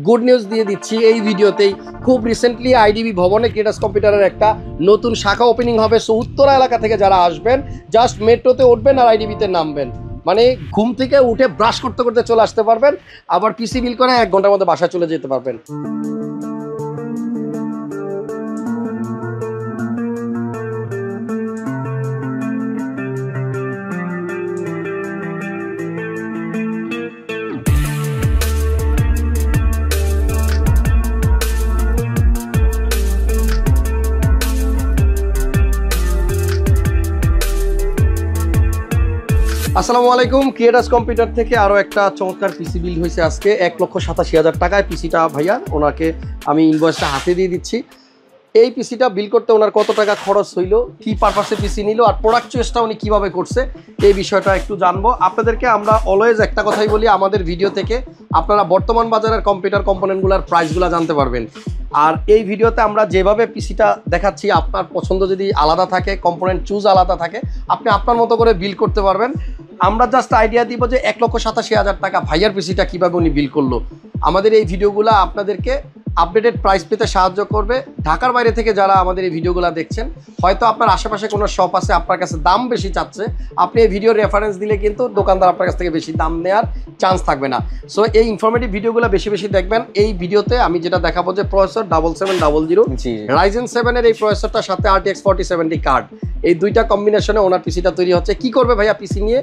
Good news দিয়ে দিচ্ছি এই ভিডিওতেই। খুব রিসেন্টলি আইডিবি ভবনে ক্রিয়েটার্স কম্পিউটারের একটা নতুন শাখা ওপেনিং হবে। সো উত্তরা এলাকা থেকে যারা আসবেন জাস্ট মেট্রোতে উঠবেন আর আইডিবিতে নামবেন, মানে ঘুম থেকে উঠে ব্রাশ করতে করতে চলে আসতে পারবেন, আবার পিসি বিল করে 1 ঘন্টার মধ্যে বাসায় চলে যেতে পারবেন। আসসালামু আলাইকুম, ক্রিয়েটার্স কম্পিউটার থেকে আরও একটা চমৎকার পিসি বিল হয়েছে আজকে 1,87,000 টাকায়। পিসিটা ভাইয়া ওনাকে আমি ইনভয়েসটা হাতে দিয়ে দিচ্ছি। এই পিসিটা বিল করতে ওনার কত টাকা খরচ হইলো, কি পারপাসে পিসি নিল, আর প্রোডাক্ট চয়েসটা উনি কীভাবে করছে এই বিষয়টা একটু জানবো। আপনাদেরকে আমরা অলওয়েজ একটা কথাই বলি, আমাদের ভিডিও থেকে আপনারা বর্তমান বাজারের কম্পিউটার কম্পোনেন্টগুলোর প্রাইসগুলো জানতে পারবেন। আর এই ভিডিওতে আমরা যেভাবে পিসিটা দেখাচ্ছি, আপনার পছন্দ যদি আলাদা থাকে, কম্পোনেন্ট চুজ আলাদা থাকে, আপনি আপনার মতো করে বিল করতে পারবেন। আমরা জাস্ট আইডিয়া দিব যে 1,87,000 টাকা ভাইয়ার পিসিটা কীভাবে উনি বিল করলো। আমাদের এই ভিডিওগুলো আপনাদেরকে আপডেটেড প্রাইস পেতে সাহায্য করবে। ঢাকার বাইরে থেকে যারা আমাদের এই ভিডিওগুলো দেখছেন, হয়তো আপনার আশেপাশে কোনো শপ আছে, আপনার কাছে দাম বেশি চাচ্ছে, আপনি এই ভিডিওর রেফারেন্স দিলে কিন্তু দোকানদার আপনার কাছ থেকে বেশি দাম নেওয়ার চান্স থাকবে না। সো এই ইনফরমেটিভ ভিডিওগুলো বেশি বেশি দেখবেন। এই ভিডিওতে আমি যেটা দেখাবো যে প্রসেসর 7700 Ryzen 7 এর এই প্রসেসরটার সাথে RTX 4070 কার্ড, এই দুইটা কম্বিনেশনে ওনার পিসিটা তৈরি হচ্ছে। কি করবে ভাইয়া পিসি নিয়ে,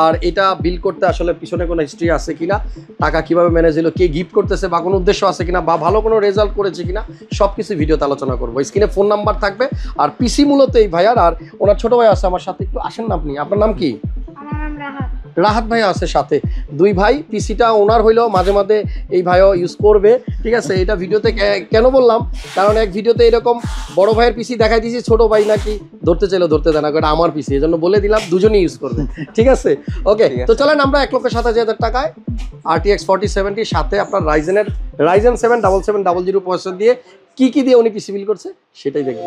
আর এটা বিল করতে আসলে পিছনে কোনো হিস্ট্রি আছে কিনা, টাকা কিভাবে ম্যানেজ হলো, কে গিফট করতেছে বা কোনো উদ্দেশ্য আছে কিনা, বা ভালো কোনো রেজাল্ট করেছে কিনা, সব কিছু ভিডিওতে আলোচনা করবো। স্ক্রিনে ফোন নাম্বার থাকবে। আর পিসি মূলত এই ভাইয়ার, আর ওনার ছোট ভাই আছে আমার সাথে, একটু আসেন না আপনি, আপনার নাম কি? রাহাত ভাই আছে সাথে, দুই ভাই। পিসিটা ওনার হইলেও মাঝে মাঝে এই ভাইও ইউজ করবে, ঠিক আছে। এটা ভিডিওতে কেন বললাম, কারণ এক ভিডিওতে এরকম বড় ভাইয়ের পিসি দেখাই দিয়েছি, ছোট ভাই নাকি ধরতে চাইলেও ধরতে দেয় না, এটা আমার পিসি, এই জন্য বলে দিলাম দুজনেই ইউজ করবে, ঠিক আছে। ওকে, তো চলেন আমরা 1,87,000 টাকায় RTX 4070 সাথে আপনার Ryzen 7 7700 প্রসেসর দিয়ে কি কি দিয়ে উনি পিসি বিল করছে সেটাই দেখব।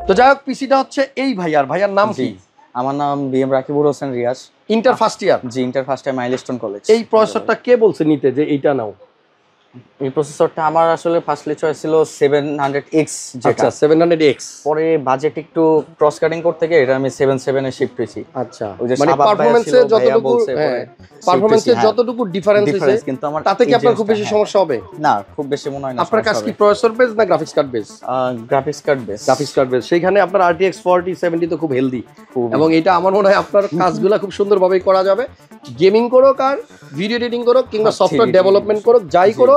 তো যাই হোক, পিসিটা হচ্ছে এই ভাইয়ার নাম কি? আমার নাম BM Rakibur Hossain Riaz. Inter first year? জি, inter first year, milestone college. এই প্রসেসরটা কে বলছে নিতে যে এইটা নাও? এই প্রসেসরটা আমার আসলে ফার্স্টলি চয়েস ছিল 700X, যেটা 700X। পরে বাজেট একটু ক্রস কাটিং করতে গিয়ে এটা আমি 77 এ শিফট হয়েছি। আচ্ছা, ওই যে মানে পারফরম্যান্সে যতটুকু ডিফারেন্স আছে, কিন্তু আমার তাতে কি আপনার খুব বেশি সমস্যা হবে না? খুব বেশি মনে হয় না। আপনার কাজ কি প্রসেসর বেস না graphics card base? Graphics card base. সেইখানে আপনার RTX 4070 তো খুব হেলদি, এবং এটা আমার মনে হয় আপনার কাজগুলো খুব সুন্দরভাবে করা যাবে। গেমিং করো, আর ভিডিও এডিটিং করো, কিংবা সফটওয়্যার ডেভেলপমেন্ট করো, যাই করো,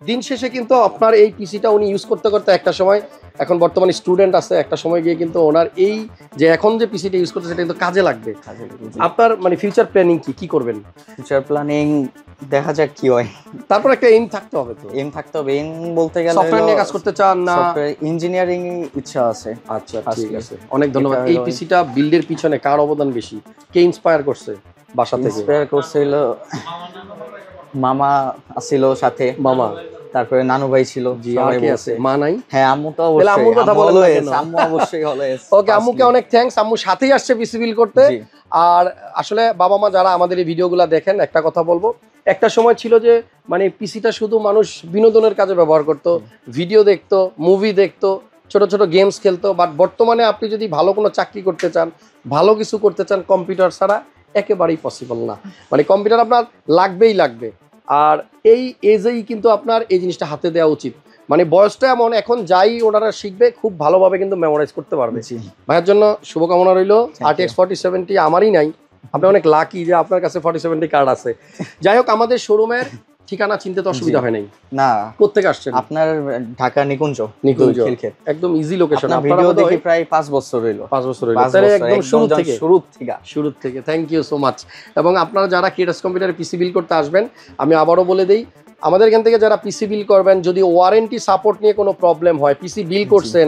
দিন শেষে কিন্তু আপনার এই পিসিটা উনি ইউজ করতে করতে একটা সময়, এখন বর্তমানে স্টুডেন্ট আছে, একটা সময় গিয়ে কিন্তু ওনার এই যে এখন যে পিসিটা ইউজ করতে সেটা কিন্তু কাজে লাগবে। আপনার মানে ফিউচার প্ল্যানিং কি করবেন? ফিউচার প্ল্যানিং দেখা যাক কি হয়। তারপর একটা এইম থাকতে হবে। তো এইম থাকতে হবে। এইম বলতে গেলে সফটওয়্যার নিয়ে কাজ করতে চান না? সফটওয়্যার ইঞ্জিনিয়ারিং ইচ্ছা আছে। আচ্ছা, ঠিক আছে, অনেক ধন্যবাদ। এই পিসিটা বিল্ডের পিছনে কার অবদান বেশি, কে ইন্সপায়ার করছে বাসা থেকে? ইন্সপায়ার করছিল মামা আসছিল সাথে, মামা, তারপরে নানু ভাই ছিল। সবাই আছে, মা নাই? হ্যাঁ, আম্মু তো অবশ্যই। আম্মুর কথা বলেন না? আম্মু অবশ্যই হলো। ওকে, আম্মুকে অনেক থ্যাঙ্কস, আম্মু সাথেই আসছে পিসি বিল করতে। আর আসলে বাবা মা যারা আমাদের এই ভিডিওগুলো দেখেন, একটা কথা বলবো, একটা সময় ছিল যে মানে পিসিটা শুধু মানুষ বিনোদনের কাজে ব্যবহার করতো, ভিডিও দেখতো, মুভি দেখতো, ছোট ছোট গেমস খেলতো। বাট বর্তমানে আপনি যদি ভালো কোনো চাকরি করতে চান, ভালো কিছু করতে চান, কম্পিউটার ছাড়া একেবারেই পসিবল না। মানে কম্পিউটার আপনার লাগবেই লাগবে। আর এই এজেই কিন্তু আপনার এই জিনিসটা হাতে দেওয়া উচিত। মানে বয়সটা এমন, এখন যাই ওনারা শিখবে খুব ভালোভাবে কিন্তু মেমোরাইজ করতে পারবে। ভাইয়ের জন্য শুভকামনা রইল। RTX 4070 আমারই নাই, আপনি অনেক লাকি যে আপনার কাছে 4070 কার্ড আছে। যাই হোক, আমাদের শোরুমের ঠিকানা চিনতে তো অসুবিধা হয় নাই না? কোত্থেকে আসছেন? আপনার ঢাকা নিকুঞ্জ, একদম ইজি লোকেশন। ভিডিও দেখি প্রায় 5 বছর হইল। 5 বছর হইল, তাহলে একদম শুরু থেকে থ্যাংক ইউ সো মাচ। এবং আপনারা যারা ক্রিয়েটার্স কম্পিউটারে পিসি বিল করতে আসবেন, আমি আবারও বলে দেই, আমাদের এখান থেকে যারা পিসি বিল করবেন, যদি ওয়ারেন্টি সাপোর্ট নিয়ে কোনো প্রবলেম হয়, পিসি বিল করছেন,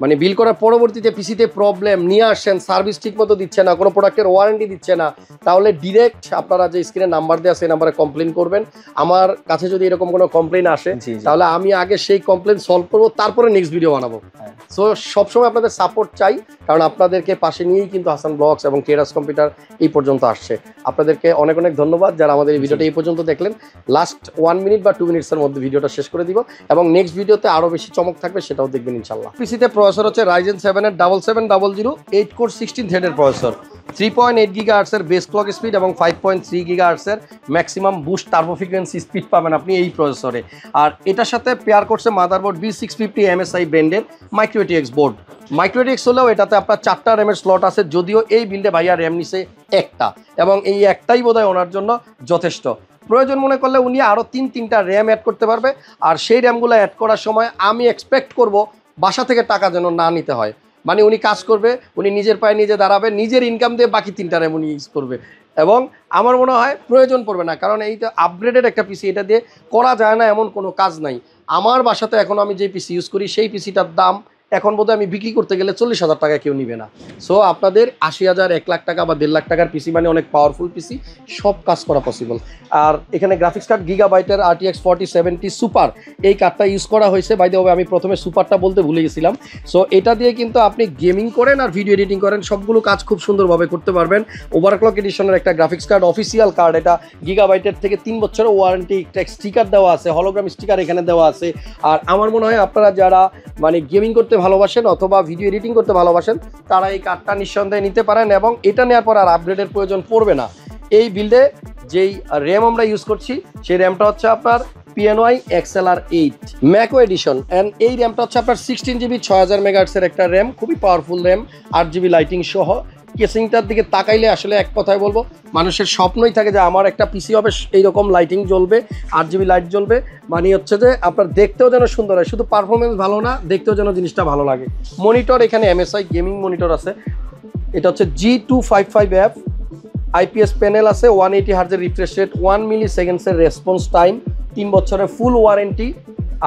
মানে বিল করার পরবর্তীতে পিসিতে প্রবলেম নিয়ে আসছেন, সার্ভিস ঠিক মতো দিচ্ছে না, কোনো প্রোডাক্টের ওয়ারেন্টি দিচ্ছে না, তাহলে ডিরেক্ট আপনারা যে স্ক্রিনে নাম্বার দেওয়া সেই নাম্বারে কমপ্লেন করবেন। আমার কাছে যদি এরকম কোনো কমপ্লেন আসে তাহলে আমি আগে সেই কমপ্লেন সলভ করবো, তারপরে নেক্সট ভিডিও বানাবো। সো সবসময় আপনাদের সাপোর্ট চাই, কারণ আপনাদেরকে পাশে নিয়েই কিন্তু হাসান ব্লগস এবং ট্রেডার্স কম্পিউটার এই পর্যন্ত আসছে। আপনাদেরকে অনেক অনেক ধন্যবাদ যারা আমাদের এই ভিডিওটা এই পর্যন্ত দেখলেন। লাস্ট 1 মিনিট বা 2 মিনিটসের মধ্যে ভিডিওটা শেষ করে দিব এবং নেক্সট ভিডিওতে আরও বেশি চমক থাকবে, সেটাও দেখবেন ইনশাল্লাহ। পিসিতে প্রসেসর হচ্ছে Ryzen 7 এর 7700 8 কোর 16 থ্রেডের প্রসেসর, 3.8 গিগাহার্টজের বেস ক্লক স্পিড এবং 5.3 গিগাহার্টজের maximum boost turbo frequency speed পাবেন আপনি এই প্রসেসরে। আর এটার সাথে পেয়ার করছে মাদারবোর্ড B650 MSI ব্র্যান্ডের micro ATX board. Micro ATX হলেও এটাতে আপনার 4টা র্যামের স্লট আছে, যদিও এই বিল্ডে ভাইয়া র্যাম নিছে একটা, এবং এই একটাই বোধহয় ওনার জন্য যথেষ্ট। প্রয়োজন মনে করলে উনি আরও 3টা র্যাম অ্যাড করতে পারবে, আর সেই র্যামগুলো অ্যাড করার সময় আমি এক্সপেক্ট করব বাসা থেকে টাকা যেন না নিতে হয়। মানে উনি কাজ করবে, উনি নিজের পায়ে নিজে দাঁড়াবে, নিজের ইনকাম দিয়ে বাকি 3টা র্যাম উনি ইউজ করবে, এবং আমার মনে হয় প্রয়োজন পড়বে না, কারণ এইটা আপগ্রেডেড একটা পিসি, এটা দিয়ে করা যায় না এমন কোনো কাজ নাই। আমার বাসাতে এখন আমি যে পিসি ইউজ করি সেই পিসিটার দাম এখন বোধহয় আমি বিক্রি করতে গেলে 40,000 টাকা কেউ নিবে না। সো আপনাদের 80,000 1 লাখ টাকা বা 1.5 লাখ টাকার পিসি মানে অনেক পাওয়ারফুল পিসি, সব কাজ করা পসিবল। আর এখানে গ্রাফিক্স কার্ড গিগাবাইটের RTX 4070 সুপার এই কার্ডটা ইউজ করা হয়েছে। বাই দ্য ওয়ে আমি প্রথমে সুপারটা বলতে ভুলে গেছিলাম। সো এটা দিয়ে কিন্তু আপনি গেমিং করেন আর ভিডিও এডিটিং করেন, সবগুলো কাজ খুব সুন্দরভাবে করতে পারবেন। ওভারক্লক এডিশনের একটা গ্রাফিক্স কার্ড, অফিসিয়াল কার্ড, এটা গিগাবাইটের থেকে 3 বছরের ওয়ারেন্টি, একটা স্টিকার দেওয়া আছে, হলোগ্রাম স্টিকার এখানে দেওয়া আছে। আর আমার মনে হয় আপনারা যারা মানে গেমিং করতে ভালোবাসেন অথবা ভিডিও এডিটিং করতে ভালোবাসেন তারা এই কার্ডটা নিঃসন্দেহে নিতে পারেন, এবং এটা নেওয়ার পর আর আপগ্রেডের প্রয়োজন পড়বে না। এই বিল্ডে যেই র্যাম আমরা ইউজ করছি সেই র্যামটা হচ্ছে আপনার PNY XLR 8 ম্যাকো এডিশন, অ্যান্ড এই র্যামটা হচ্ছে আপনার 16GB 6000 মেগাহার্টজের একটা র্যাম, খুবই পাওয়ারফুল র্যাম, 8GB লাইটিং সহ। কেসিংটার দিকে তাকাইলে আসলে এক কথায় বলবো মানুষের স্বপ্নই থাকে যে আমার একটা পিসি হবে এইরকম লাইটিং জ্বলবে, 8GB লাইট জ্বলবে, মানে হচ্ছে যে আপনার দেখতেও যেন সুন্দর হয়, শুধু পারফরমেন্স ভালো না, দেখতেও যেন জিনিসটা ভালো লাগে। মনিটর এখানে MSI গেমিং মনিটর আছে, এটা হচ্ছে G255F, IPS প্যানেল আছে, 180 হার্জের রিফ্রেশ রেট, 1 মিলি সেকেন্ডসের রেসপন্স টাইম, 3 বছরের ফুল ওয়ারেন্টি।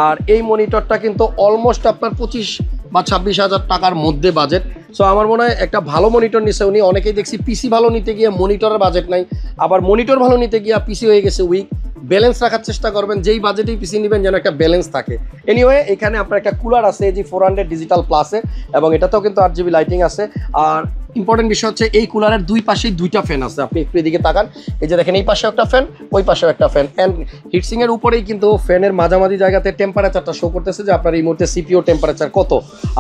আর এই মনিটরটা কিন্তু অলমোস্ট আপনার 25 বা 26,000 টাকার মধ্যে বাজেট। সো আমার মনে হয় একটা ভালো মনিটর নিচ্ছে উনি। অনেকেই দেখছি পিসি ভালো নিতে গিয়ে মনিটরের বাজেট নাই, আবার মনিটর ভালো নিতে গিয়ে পিসি হয়ে গেছে উইক। ব্যালেন্স রাখার চেষ্টা করবেন, যেই বাজেটেই পিসি নেবেন যেন একটা ব্যালেন্স থাকে। এনিওয়ে এখানে আপনার একটা কুলার আছে G400 ডিজিটাল প্লাসে, এবং এটাতেও কিন্তু 8GB লাইটিং আছে। আর ইম্পর্টেন্ট বিষয় হচ্ছে এই কুলারের দুই পাশেই 2টা ফ্যান আছে, আপনি একটু এদিকে তাকান, এই যে দেখেন এই পাশেও একটা ফ্যান, ওই পাশেও একটা ফ্যান, অ্যান্ড হিটসিংয়ের উপরেই কিন্তু ফ্যানের মাঝামাঝি জায়গাতে টেম্পারেচারটা শো করতেছে যে আপনার এই মুহূর্তে CPU টেম্পারেচার কত।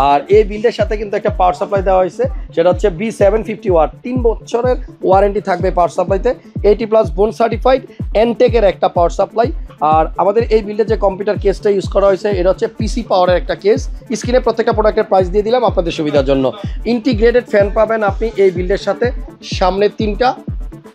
আর এই বিল্ডের সাথে কিন্তু একটা পাওয়ার সাপ্লাই দেওয়া হয়েছে, সেটা হচ্ছে B750 ওয়াট, 3 বছরের ওয়ারেন্টি থাকবে পাওয়ার সাপ্লাইতে, 80+ বোন সার্টিফাইড এনটেকের একটা পাওয়ার সাপ্লাই। আর আমাদের এই বিল্ডের যে কম্পিউটার কেসটা ইউজ করা হয়েছে এটা হচ্ছে পিসি পাওয়ারের একটা কেস। স্ক্রিনে প্রত্যেকটা প্রোডাক্টের প্রাইস দিয়ে দিলাম আপনাদের সুবিধার জন্য। ইন্টিগ্রেটেড ফ্যান পাবেন আপনি এই বিল্ডের সাথে, সামনে 3টা,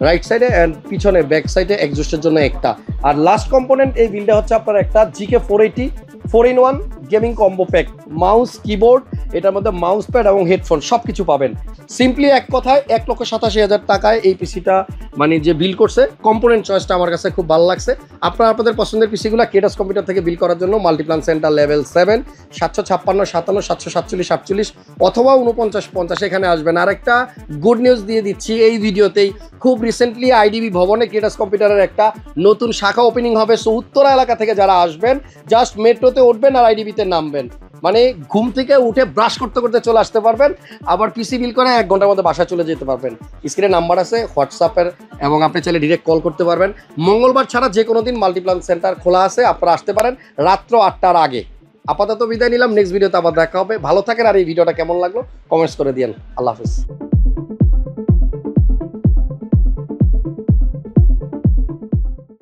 রাইট সাইডে অ্যান্ড পিছনে ব্যাক সাইডে এক্সজস্টের জন্য একটা। আর লাস্ট কম্পোনেন্ট এই বিল্ডে হচ্ছে আপনার একটা GK480 4-in-1 gaming combo pack, mouse, keyboard, এটার মধ্যে মাউস প্যাড এবং হেডফোন সব কিছু পাবেন। সিম্পলি এক কথায় 1,87,000 টাকায় এই পিসিটা মানে যে বিল করছে, কম্পোনেন্ট চয়েসটা আমার কাছে খুব ভালো লাগছে। আপনারা আপনাদের পছন্দের পিসিগুলো ট্রেডার্স কম্পিউটার থেকে বিল করার জন্য মাল্টিপ্লান সেন্টার লেভেল 7 756 57 747 48 অথবা 49 50 এখানে আসবেন। আর একটা গুড নিউজ দিয়ে দিচ্ছি এই ভিডিওতেই, খুব রিসেন্টলি IDB ভবনে ট্রেডার্স কম্পিউটারের একটা নতুন শাখা ওপেনিং হবে। সো উত্তরা এলাকা থেকে যারা আসবেন জাস্ট মেট্রোতে উঠবেন আর IDBতে নামবেন, মানে ঘুম থেকে উঠে ব্রাশ করতে করতে চলে আসতে পারবেন, আবার পিসি বিল করে 1 ঘন্টার মধ্যে বাসায় চলে যেতে পারবেন। স্ক্রিনে নাম্বার আছে হোয়াটসঅ্যাপের, এবং আপনি চাইলে ডিরেক্ট কল করতে পারবেন। মঙ্গলবার ছাড়া যে কোনো দিন মাল্টিপ্লান সেন্টার খোলা আছে, আপনারা আসতে পারেন রাত্র 8টার আগে। আপাতত বিদায় নিলাম, নেক্সট ভিডিওতে আবার দেখা হবে। ভালো থাকেন, আর এই ভিডিওটা কেমন লাগলো কমেন্টস করে দিয়েন। আল্লাহ হাফিজ।